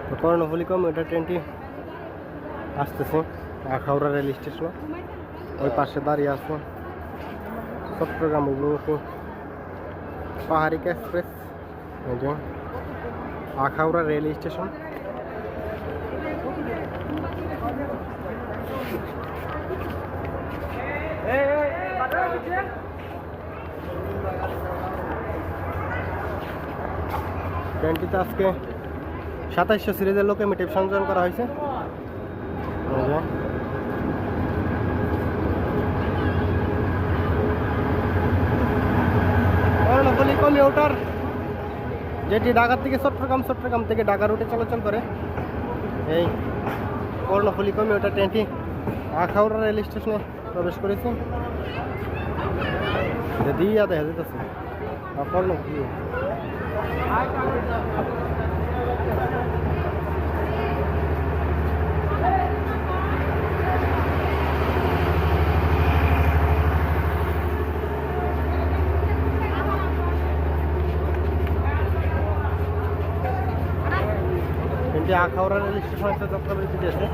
তো কর্ণফুলী কমিউটার ট্রেনটি আসতেছে আখাউড়া রেল স্টেশন, ওই পাশে দাঁড়িয়ে আছে চট্টগ্রাম অভিমুখী পাহাড়িকা এক্সপ্রেস। এই যে আখাউড়া রেল স্টেশন। ট্রেনটিতে আজকে 2700 সিরিজের লোকোমোটিভ সংযোজন করা হয়েছে। কর্ণফুলী কমিউটার যেটি ঢাকা থেকে চট্টগ্রাম, চট্টগ্রাম থেকে ঢাকা রুটে চলাচল করে, এই কর্ণফুলী কমিউটার ট্রেনটি আখাউড়া রেল স্টেশনে প্রবেশ করেছে। দিয়া দেখা যেতেছে কর্ণফুলী। আখাউড়া রেল স্টেশন যাত্রাবাড়ি থেকে আছে।